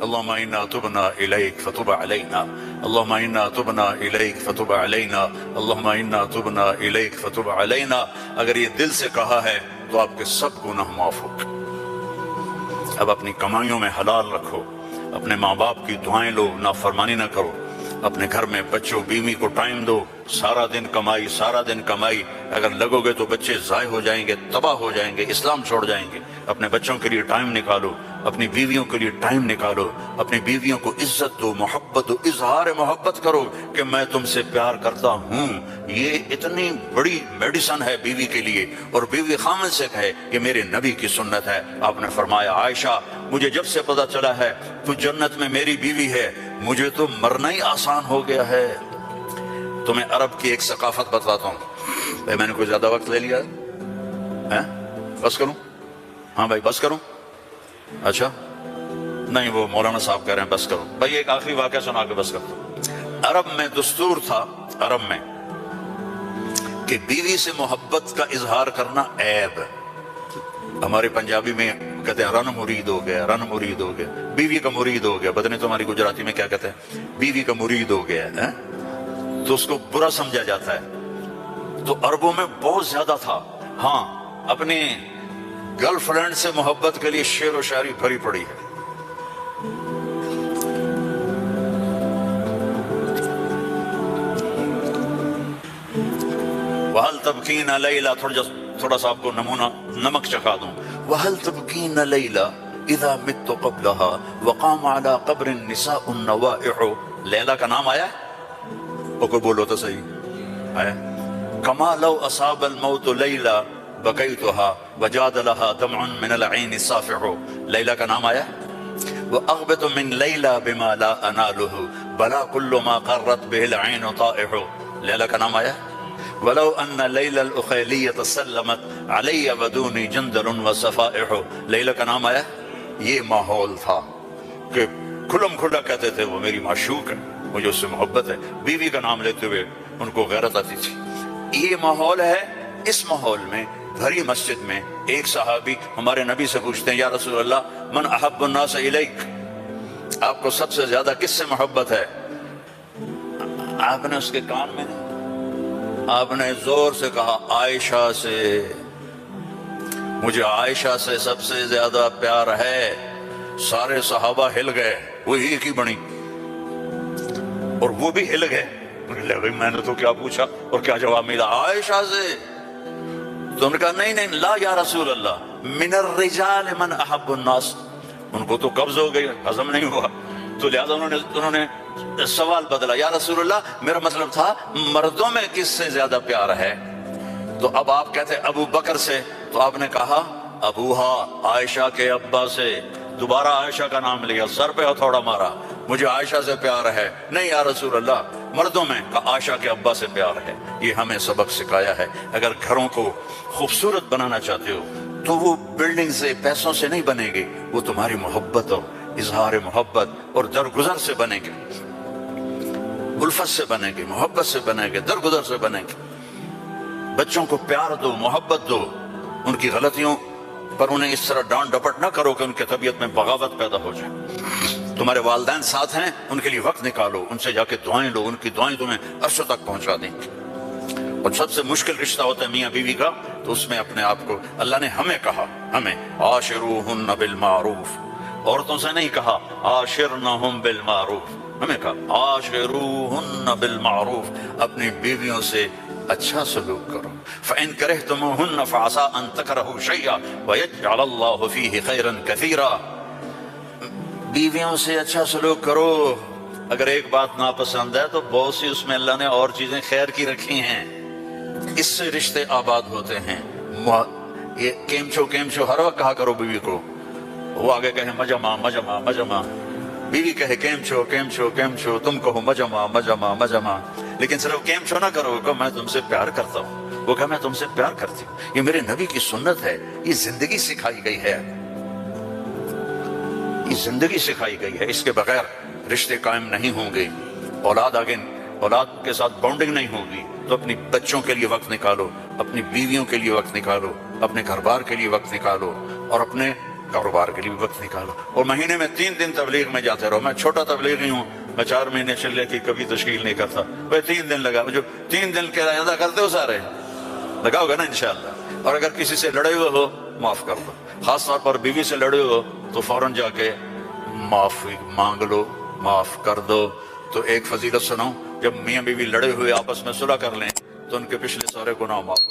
اللهم انا تبنا الیک فتب علینا، اللهم انا تبنا الیک فتب علینا، اللهم انا تبنا الیک فتب علینا۔ اگر یہ دل سے کہا ہے تو آپ کے سب گناہ معاف ہو گئے۔ اب اپنی کمائیوں میں حلال رکھو، اپنے ماں باپ کی دعائیں لو، نافرمانی نہ کرو، اپنے گھر میں بچوں بیوی کو ٹائم دو، سارا دن کمائی سارا دن کمائی، اگر لگو گے تو بچے ضائع ہو جائیں گے، تباہ ہو جائیں گے، اسلام چھوڑ جائیں گے۔ اپنے بچوں کے لیے ٹائم نکالو، اپنی بیویوں کے لیے ٹائم نکالو، اپنی بیویوں کو عزت دو، محبت دو، اظہار محبت کرو کہ میں تم سے پیار کرتا ہوں۔ یہ اتنی بڑی میڈیسن ہے بیوی کے لیے، اور بیوی خامن سے کہے کہ میرے نبی کی سنت ہے۔ آپ نے فرمایا عائشہ مجھے جب سے پتا چلا ہے تو جنت میں میری بیوی ہے، مجھے تو مرنا ہی آسان ہو گیا ہے۔ تمہیں عرب کی ایک ثقافت بتاتا ہوں۔ بھائی میں نے کوئی زیادہ وقت لے لیا ہے؟ بس کروں؟ ہاں بھائی بس کروں؟ اچھا نہیں، وہ مولانا صاحب کہہ رہے ہیں بس کرو۔ بھائی ایک آخری واقعہ سنا کے بس کرتا ہوں۔ عرب میں دستور تھا، عرب میں، کہ بیوی سے محبت کا اظہار کرنا عیب۔ ہمارے پنجابی میں کہتے ہیں رن مرید ہو گیا، رن مرید ہو گیا، بیوی کا مرید ہو گیا۔ پتہ نہیں تمہاری گجراتی میں کیا کہتے ہیں، بیوی کا مرید ہو گیا ہے تو اس کو برا سمجھا جاتا ہے۔ تو عربوں میں بہت زیادہ تھا۔ ہاں اپنی گرل فرینڈ سے محبت کے لیے شعر و شاعری بھری پڑی ہے۔ وَهَلْ تَبْكِينَ لَيْلَا، تھوڑا سا آپ کو نمونہ نمک چکھا دوں۔ وَهَلْ تَبْكِينَ لَيْلَا إِذَا مِتُّ قَبْلَهَا وَقَامَ عَلَى قَبْرِ النِّسَاءُ النَّوَائِحُ۔ لیلا کا نام آیا ہے؟ وہ کوئی بولو تو صحیح آیا۔ كَمَا لَوْ أَصَابَ الْمَوْتُ لَيْلَا بَكَيْتُهَا وَجَادَ لَهَا دَمْعٌ مِنَ الْعَيْنِ الصَّافِحُ۔ لیلا کا نام آیا ہے؟ وَأَغْبِطُ مِنْ لَيْلَا بِمَا لَا أَنَالُهُ بَلَا كُلُّ مَا قَرَّتْ بِهِ الْعَيْنُ طَائِحُ۔ لیلا کا نام آیا ہے؟ وَلَوْ أَنَّ لَيْلَ الْأُخَيْلِيَّةَ سَلَّمَتْ عَلَيَّ وَدُونِي جَنْدَلٌ وَصَفَائِحُ۔ لیلا کا نام آیا ہے؟ یہ ماحول تھا کہ کھلم کھلا کہتے تھے وہ میری معشوق ہے، مجھے اس سے محبت ہے، بیوی کا نام لیتے ہوئے ان کو غیرت آتی تھی۔ یہ ماحول ہے۔ اس ماحول میں بھری مسجد میں ایک صحابی ہمارے نبی سے پوچھتے ہیں یا رسول اللہ من احب الناس الیک، آپ کو سب سے زیادہ کس سے محبت ہے؟ آپ نے اس کے کان میں آپ نے زور سے کہا عائشہ سے، مجھے عائشہ سے سب سے زیادہ پیار ہے۔ سارے صحابہ ہل گئے، وہی ایک ہی بنی اور وہ بھی ہل گئے۔ میں نے تو کیا پوچھا اور کیا جواب ملا؟ عائشہ سے۔ تو انہوں نے کہا نہیں نہیں لا یا رسول اللہ، من الرجال من احب الناس۔ ان کو تو قبض ہو گئی، ہضم نہیں ہوا، تو لہذا انہوں نے سوال بدلا، یا رسول اللہ میرا مطلب تھا مردوں میں کس سے زیادہ پیار ہے؟ تو اب آپ کہتے ابو بکر سے، تو آپ نے کہا ابوہا، عائشہ کے ابا سے۔ دوبارہ عائشہ کا نام لیا، سر پہ ہتھوڑا مارا، مجھے عائشہ سے پیار ہے۔ نہیں یا رسول اللہ مردوں میں، کہا عائشہ کے ابا سے پیار ہے۔ یہ ہمیں سبق سکھایا ہے۔ اگر گھروں کو خوبصورت بنانا چاہتے ہو تو وہ بلڈنگ سے پیسوں سے نہیں بنے گی، وہ تمہاری محبت اور اظہار محبت اور درگزر سے بنے گی، الفت سے بنے گی، محبت سے بنے گی، درگزر سے بنے گی۔ بچوں کو پیار دو، محبت دو، ان کی غلطیوں پر انہیں اس طرح ڈانٹ ڈپٹ نہ کرو کہ ان کی طبیعت میں بغاوت پیدا ہو جائے۔ تمہارے والدین ساتھ ہیں، ان کے لیے وقت نکالو، ان سے جا کے دعائیں لو، ان کی دعائیں تمہیں عرشوں تک پہنچا دیں گی۔ اور سب سے مشکل رشتہ ہوتا ہے میاں بیوی کا، تو اس میں اپنے آپ کو اللہ نے ہمیں کہا، ہمیں عاشروہن بالمعروف، عورتوں سے نہیں کہا عاشرنہم بالمعروف، ہمیں کہا عاشروہن بالمعروف، اپنی بیویوں سے اچھا سلوک کرو۔ فَإِن كَرِهْتُمُوهُنَّ فَعَسَىٰ أَن تَكْرَهُوا شَيْئًا وَيَجْعَلَ اللَّهُ فِيهِ خَيْرًا كَثِيرًا۔ بیویوں سے اچھا سلوک کرو، اگر ایک بات ناپسند ہے تو بہت سی اس میں اللہ نے اور چیزیں خیر کی رکھی ہیں، اس سے رشتے آباد ہوتے ہیں۔ یہ کیم چھو ہر وقت کہا کرو بیوی کو، وہ آگے کہے مجمع مجمع مجمع، بیوی کہے کیم چھو، تم کہو مجمع مجمع مجمع، لیکن صرف کیم چھو نہ کرو، کہ میں تم سے پیار کرتا ہوں، وہ کہا میں تم سے پیار کرتی ہوں۔ یہ میرے نبی کی سنت ہے، یہ زندگی سکھائی گئی ہے، یہ زندگی سکھائی گئی ہے، اس کے بغیر رشتے قائم نہیں ہوں گے، اولاد کے ساتھ بانڈنگ نہیں ہوگی۔ تو اپنی بچوں کے لیے وقت نکالو، اپنی بیویوں کے لیے وقت نکالو، اپنے گھر بار کے لیے وقت نکالو، اور اپنے کاروبار کے لیے بھی وقت نکالو، اور مہینے میں 3 دن تبلیغ میں جاتے رہو. میں چھوٹا تبلیغی ہوں، میں 4 مہینے چلنے کی کبھی تشکیل نہیں کرتا. بھائی 3 دن لگا، جو 3 دن کے ارادہ کرتے ہو سارے لگاؤ گے نا انشاءاللہ. اور اگر کسی سے لڑے ہوئے ہو معاف کر دو، خاص طور پر بیوی سے لڑے ہو تو فوراً جا کے معافی مانگ لو، معاف کر دو. تو ایک فضیلت سناؤں، جب میاں بیوی لڑے ہوئے آپس میں صلح کر لیں تو ان کے پچھلے سارے گناہ معاف